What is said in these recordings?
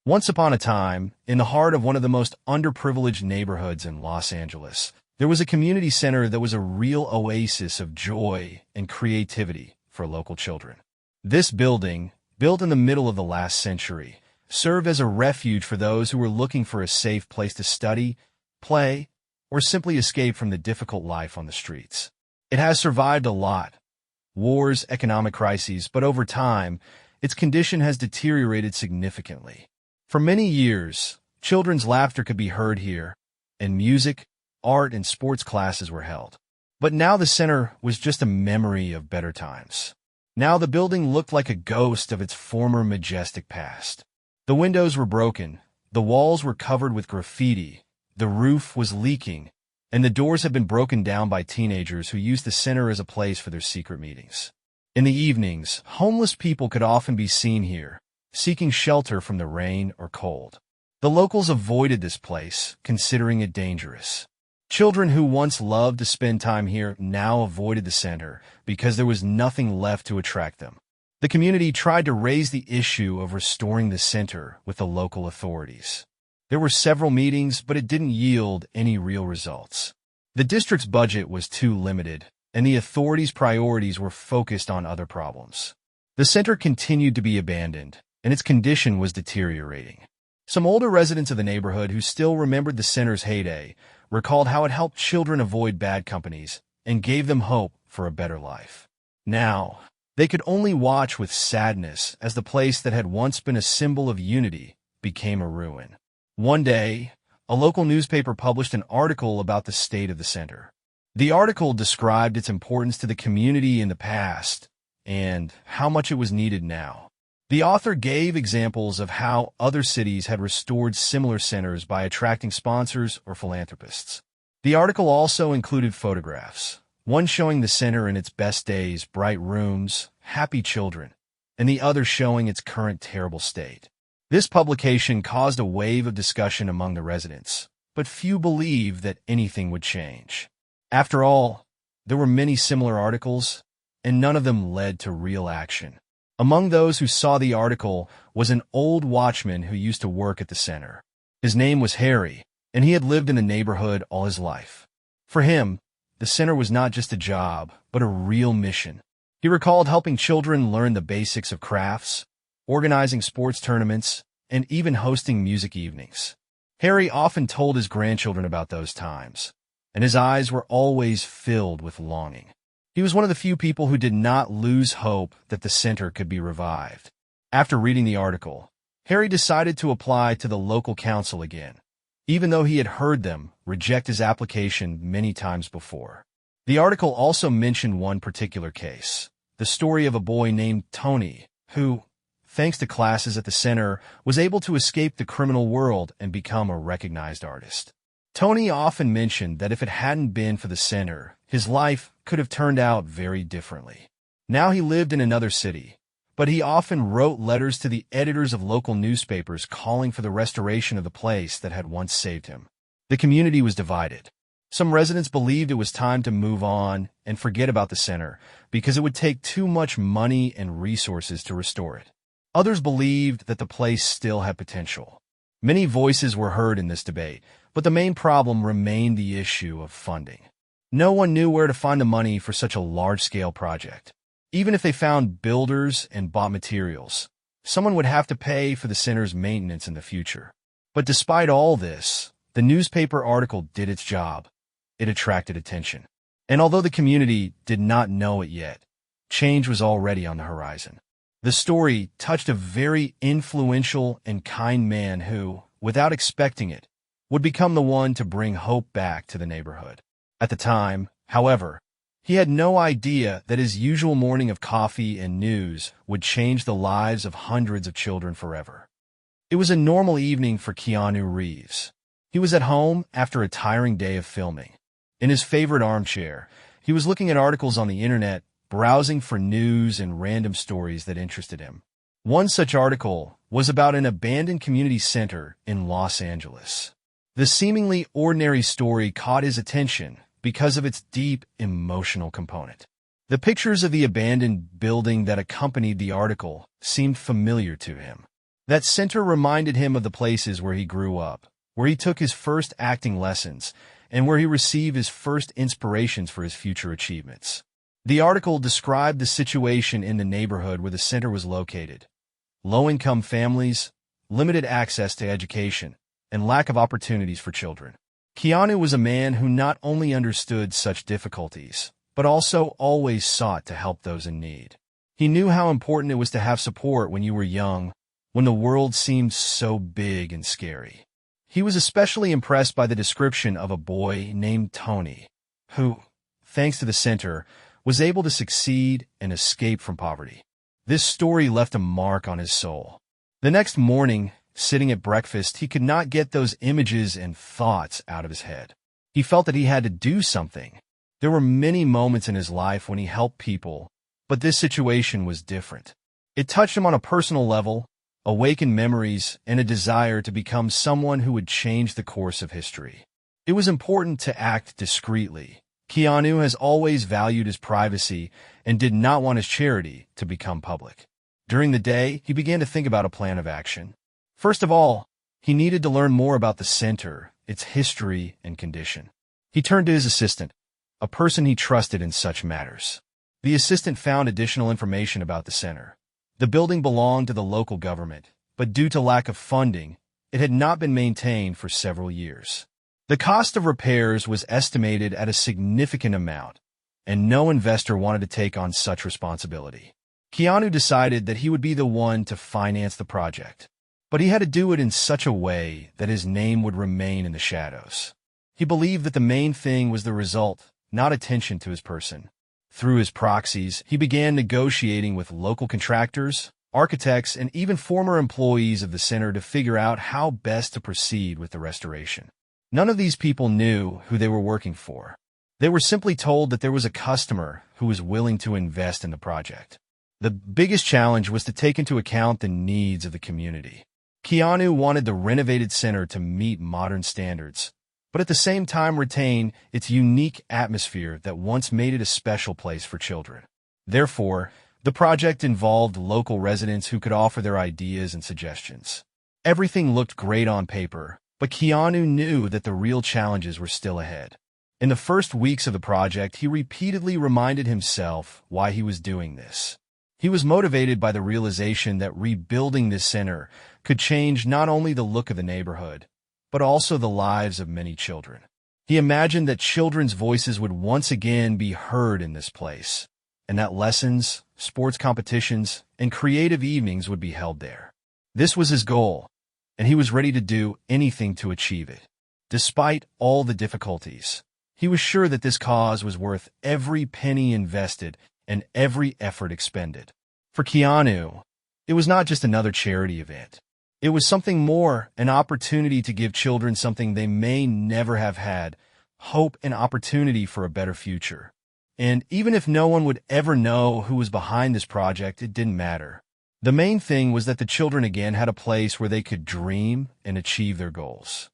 Once upon a time, in the heart of one of the most underprivileged neighborhoods in Los Angeles, there was a community center that was a real oasis of joy and creativity for local children. This building, built in the middle of the last century, served as a refuge for those who were looking for a safe place to study, play, or simply escape from the difficult life on the streets. It has survived a lot: wars, economic crises, but over time, its condition has deteriorated significantly. For many years, children's laughter could be heard here, and music, art, and sports classes were held. But now the center was just a memory of better times. Now the building looked like a ghost of its former majestic past. The windows were broken, the walls were covered with graffiti, the roof was leaking, and the doors had been broken down by teenagers who used the center as a place for their secret meetings. In the evenings, homeless people could often be seen here, seeking shelter from the rain or cold. The locals avoided this place, considering it dangerous. Children who once loved to spend time here now avoided the center because there was nothing left to attract them. The community tried to raise the issue of restoring the center with the local authorities. There were several meetings, but it didn't yield any real results. The district's budget was too limited, and the authorities' priorities were focused on other problems. The center continued to be abandoned, and its condition was deteriorating. Some older residents of the neighborhood who still remembered the center's heyday recalled how it helped children avoid bad companies and gave them hope for a better life. Now, they could only watch with sadness as the place that had once been a symbol of unity became a ruin. One day, a local newspaper published an article about the state of the center. The article described its importance to the community in the past and how much it was needed now. The author gave examples of how other cities had restored similar centers by attracting sponsors or philanthropists. The article also included photographs, one showing the center in its best days, bright rooms, happy children, and the other showing its current terrible state. This publication caused a wave of discussion among the residents, but few believed that anything would change. After all, there were many similar articles, and none of them led to real action. Among those who saw the article was an old watchman who used to work at the center. His name was Harry, and he had lived in the neighborhood all his life. For him, the center was not just a job, but a real mission. He recalled helping children learn the basics of crafts, organizing sports tournaments, and even hosting music evenings. Harry often told his grandchildren about those times, and his eyes were always filled with longing. He was one of the few people who did not lose hope that the center could be revived. After reading the article, Harry decided to apply to the local council again, even though he had heard them reject his application many times before. The article also mentioned one particular case, the story of a boy named Tony, who, thanks to classes at the center, was able to escape the criminal world and become a recognized artist. Tony often mentioned that if it hadn't been for the center, his life could have turned out very differently. Now he lived in another city, but he often wrote letters to the editors of local newspapers calling for the restoration of the place that had once saved him. The community was divided. Some residents believed it was time to move on and forget about the center because it would take too much money and resources to restore it. Others believed that the place still had potential. Many voices were heard in this debate, but the main problem remained the issue of funding. No one knew where to find the money for such a large-scale project. Even if they found builders and bought materials, someone would have to pay for the center's maintenance in the future. But despite all this, the newspaper article did its job. It attracted attention. And although the community did not know it yet, change was already on the horizon. The story touched a very influential and kind man who, without expecting it, would become the one to bring hope back to the neighborhood. At the time, however, he had no idea that his usual morning of coffee and news would change the lives of hundreds of children forever. It was a normal evening for Keanu Reeves. He was at home after a tiring day of filming. In his favorite armchair, he was looking at articles on the internet, browsing for news and random stories that interested him. One such article was about an abandoned community center in Los Angeles. The seemingly ordinary story caught his attention because of its deep emotional component. The pictures of the abandoned building that accompanied the article seemed familiar to him. That center reminded him of the places where he grew up, where he took his first acting lessons, and where he received his first inspirations for his future achievements. The article described the situation in the neighborhood where the center was located: low-income families, limited access to education, and lack of opportunities for children. Keanu was a man who not only understood such difficulties, but also always sought to help those in need. He knew how important it was to have support when you were young, when the world seemed so big and scary. He was especially impressed by the description of a boy named Tony, who, thanks to the center, was able to succeed and escape from poverty. This story left a mark on his soul. The next morning, sitting at breakfast, he could not get those images and thoughts out of his head. He felt that he had to do something. There were many moments in his life when he helped people, but this situation was different. It touched him on a personal level, awakened memories, and a desire to become someone who would change the course of history. It was important to act discreetly. Keanu has always valued his privacy and did not want his charity to become public. During the day, he began to think about a plan of action. First of all, he needed to learn more about the center, its history and condition. He turned to his assistant, a person he trusted in such matters. The assistant found additional information about the center. The building belonged to the local government, but due to lack of funding, it had not been maintained for several years. The cost of repairs was estimated at a significant amount, and no investor wanted to take on such responsibility. Keanu decided that he would be the one to finance the project, but he had to do it in such a way that his name would remain in the shadows. He believed that the main thing was the result, not attention to his person. Through his proxies, he began negotiating with local contractors, architects, and even former employees of the center to figure out how best to proceed with the restoration. None of these people knew who they were working for. They were simply told that there was a customer who was willing to invest in the project. The biggest challenge was to take into account the needs of the community. Keanu wanted the renovated center to meet modern standards, but at the same time retain its unique atmosphere that once made it a special place for children. Therefore, the project involved local residents who could offer their ideas and suggestions. Everything looked great on paper, but Keanu knew that the real challenges were still ahead. In the first weeks of the project, he repeatedly reminded himself why he was doing this. He was motivated by the realization that rebuilding this center could change not only the look of the neighborhood, but also the lives of many children. He imagined that children's voices would once again be heard in this place, and that lessons, sports competitions, and creative evenings would be held there. This was his goal, and he was ready to do anything to achieve it. Despite all the difficulties, he was sure that this cause was worth every penny invested and every effort expended. For Keanu, it was not just another charity event. It was something more, an opportunity to give children something they may never have had, hope and opportunity for a better future. And even if no one would ever know who was behind this project, it didn't matter. The main thing was that the children again had a place where they could dream and achieve their goals.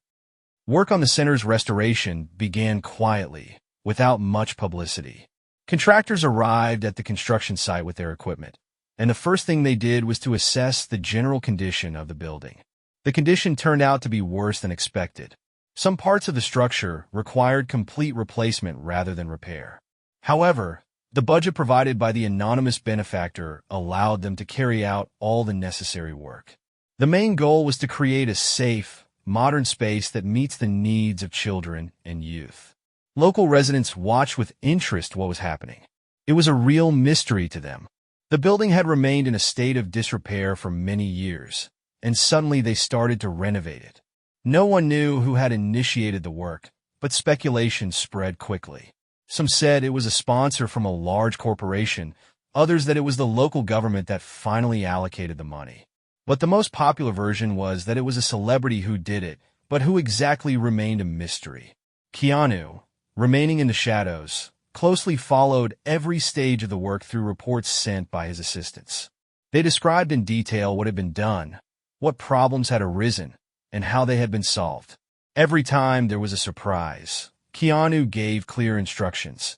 Work on the center's restoration began quietly, without much publicity. Contractors arrived at the construction site with their equipment, and the first thing they did was to assess the general condition of the building. The condition turned out to be worse than expected. Some parts of the structure required complete replacement rather than repair. However, the budget provided by the anonymous benefactor allowed them to carry out all the necessary work. The main goal was to create a safe, modern space that meets the needs of children and youth. Local residents watched with interest what was happening. It was a real mystery to them. The building had remained in a state of disrepair for many years, and suddenly they started to renovate it. No one knew who had initiated the work, but speculation spread quickly. Some said it was a sponsor from a large corporation, others that it was the local government that finally allocated the money. But the most popular version was that it was a celebrity who did it, but who exactly remained a mystery. Keanu, remaining in the shadows, closely followed every stage of the work through reports sent by his assistants. They described in detail what had been done, what problems had arisen, and how they had been solved. Every time there was a surprise, Keanu gave clear instructions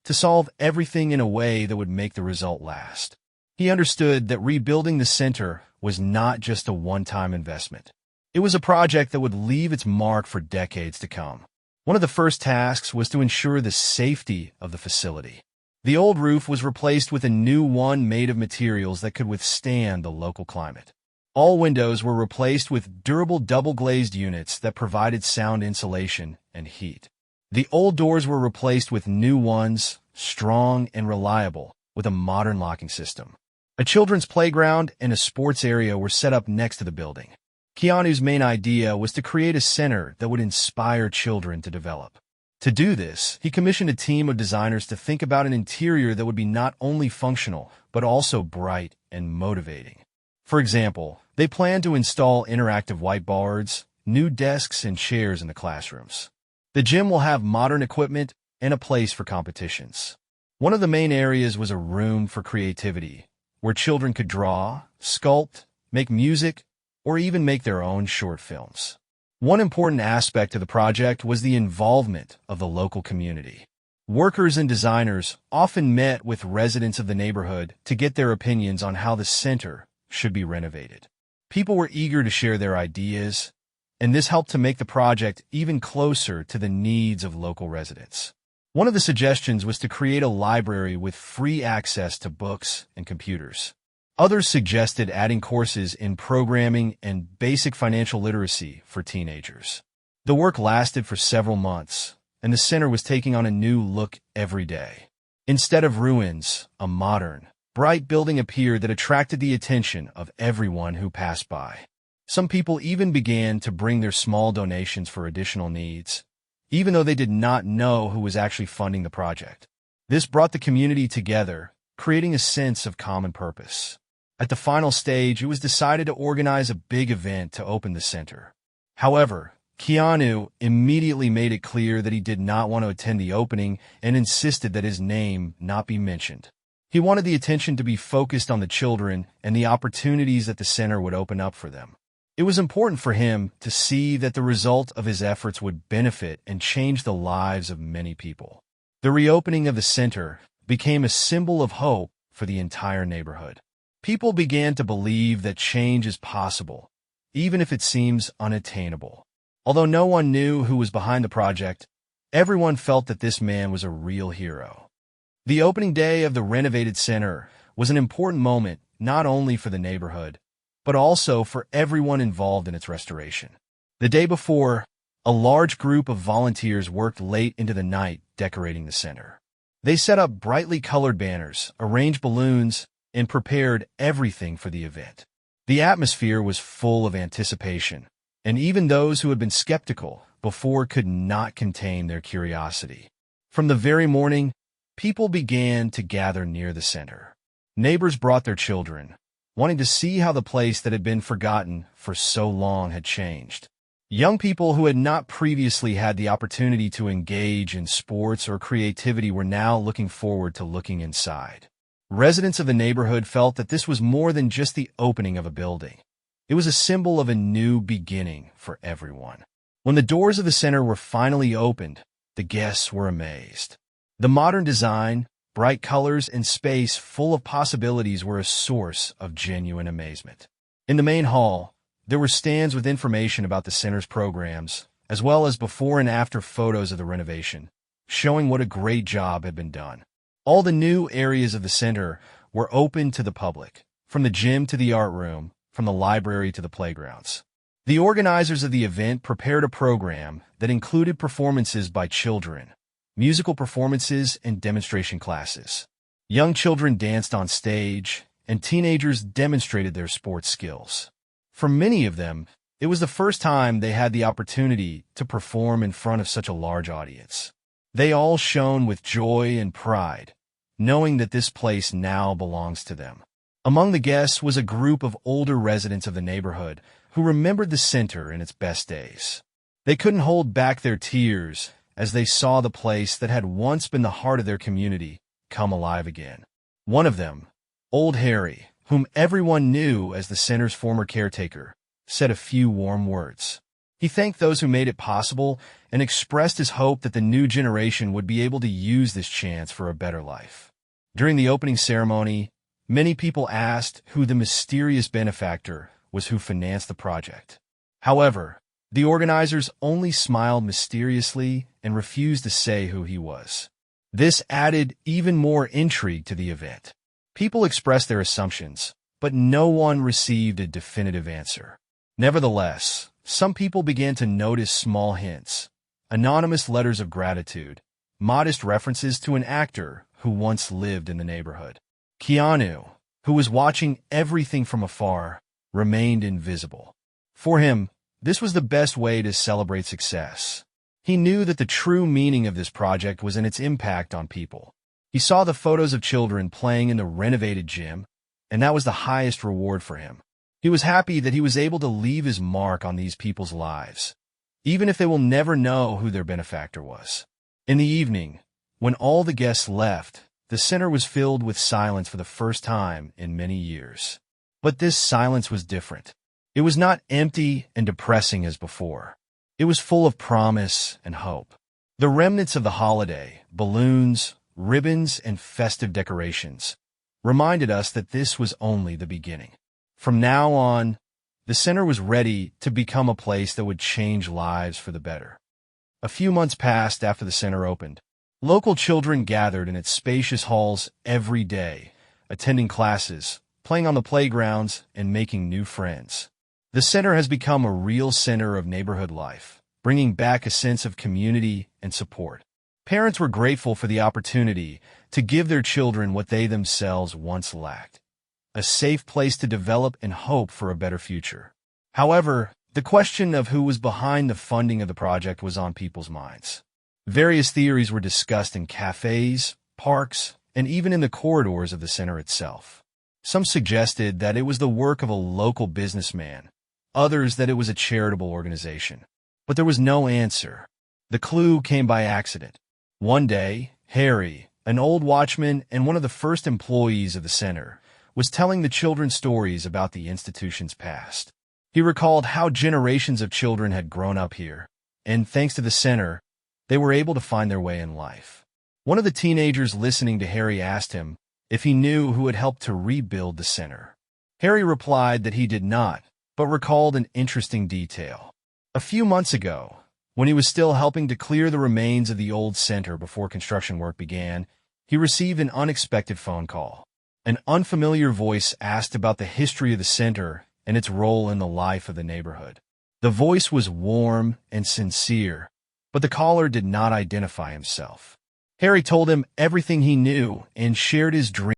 to solve everything in a way that would make the result last. He understood that rebuilding the center was not just a one-time investment. It was a project that would leave its mark for decades to come. One of the first tasks was to ensure the safety of the facility. The old roof was replaced with a new one made of materials that could withstand the local climate. All windows were replaced with durable double-glazed units that provided sound insulation and heat. The old doors were replaced with new ones, strong and reliable, with a modern locking system. A children's playground and a sports area were set up next to the building. Keanu's main idea was to create a center that would inspire children to develop. To do this, he commissioned a team of designers to think about an interior that would be not only functional, but also bright and motivating. For example, they planned to install interactive whiteboards, new desks and chairs in the classrooms. The gym will have modern equipment and a place for competitions. One of the main areas was a room for creativity, where children could draw, sculpt, make music, or even make their own short films. One important aspect of the project was the involvement of the local community. Workers and designers often met with residents of the neighborhood to get their opinions on how the center should be renovated. People were eager to share their ideas, and this helped to make the project even closer to the needs of local residents. One of the suggestions was to create a library with free access to books and computers. Others suggested adding courses in programming and basic financial literacy for teenagers. The work lasted for several months, and the center was taking on a new look every day. Instead of ruins, a modern, bright building appeared that attracted the attention of everyone who passed by. Some people even began to bring their small donations for additional needs, even though they did not know who was actually funding the project. This brought the community together, creating a sense of common purpose. At the final stage, it was decided to organize a big event to open the center. However, Keanu immediately made it clear that he did not want to attend the opening and insisted that his name not be mentioned. He wanted the attention to be focused on the children and the opportunities that the center would open up for them. It was important for him to see that the result of his efforts would benefit and change the lives of many people. The reopening of the center became a symbol of hope for the entire neighborhood. People began to believe that change is possible, even if it seems unattainable. Although no one knew who was behind the project, everyone felt that this man was a real hero. The opening day of the renovated center was an important moment not only for the neighborhood, but also for everyone involved in its restoration. The day before, a large group of volunteers worked late into the night decorating the center. They set up brightly colored banners, arranged balloons, and prepared everything for the event. The atmosphere was full of anticipation, and even those who had been skeptical before could not contain their curiosity. From the very morning, people began to gather near the center. Neighbors brought their children, wanting to see how the place that had been forgotten for so long had changed. Young people who had not previously had the opportunity to engage in sports or creativity were now looking forward to looking inside. Residents of the neighborhood felt that this was more than just the opening of a building. It was a symbol of a new beginning for everyone. When the doors of the center were finally opened, the guests were amazed. The modern design, bright colors, and space full of possibilities were a source of genuine amazement. In the main hall, there were stands with information about the center's programs, as well as before and after photos of the renovation, showing what a great job had been done. All the new areas of the center were open to the public, from the gym to the art room, from the library to the playgrounds. The organizers of the event prepared a program that included performances by children, musical performances, and demonstration classes. Young children danced on stage, and teenagers demonstrated their sports skills. For many of them, it was the first time they had the opportunity to perform in front of such a large audience. They all shone with joy and pride, knowing that this place now belongs to them. Among the guests was a group of older residents of the neighborhood who remembered the center in its best days. They couldn't hold back their tears as they saw the place that had once been the heart of their community come alive again. One of them, Old Harry, whom everyone knew as the center's former caretaker, said a few warm words. He thanked those who made it possible and expressed his hope that the new generation would be able to use this chance for a better life. During the opening ceremony, Many people asked who the mysterious benefactor was who financed the project. However, the organizers only smiled mysteriously and refused to say who he was. This added even more intrigue to the event. People expressed their assumptions, but no one received a definitive answer. Nevertheless, some people began to notice small hints, anonymous letters of gratitude, modest references to an actor who once lived in the neighborhood. Keanu, who was watching everything from afar, remained invisible. For him, this was the best way to celebrate success. He knew that the true meaning of this project was in its impact on people. He saw the photos of children playing in the renovated gym, and that was the highest reward for him. He was happy that he was able to leave his mark on these people's lives, even if they will never know who their benefactor was. In the evening, when all the guests left, the center was filled with silence for the first time in many years. But this silence was different. It was not empty and depressing as before. It was full of promise and hope. The remnants of the holiday, balloons, ribbons, and festive decorations, reminded us that this was only the beginning. From now on, the center was ready to become a place that would change lives for the better. A few months passed after the center opened. Local children gathered in its spacious halls every day, attending classes, playing on the playgrounds, and making new friends. The center has become a real center of neighborhood life, bringing back a sense of community and support. Parents were grateful for the opportunity to give their children what they themselves once lacked, a safe place to develop and hope for a better future. However, the question of who was behind the funding of the project was on people's minds. Various theories were discussed in cafes, parks, and even in the corridors of the center itself. Some suggested that it was the work of a local businessman, others that it was a charitable organization. But there was no answer. The clue came by accident. One day, Harry, an old watchman and one of the first employees of the center, was telling the children stories about the institution's past. He recalled how generations of children had grown up here, and thanks to the center, they were able to find their way in life. One of the teenagers listening to Harry asked him if he knew who had helped to rebuild the center. Harry replied that he did not, but recalled an interesting detail. A few months ago, when he was still helping to clear the remains of the old center before construction work began, he received an unexpected phone call. An unfamiliar voice asked about the history of the center and its role in the life of the neighborhood. The voice was warm and sincere, but the caller did not identify himself. Harry told him everything he knew and shared his dream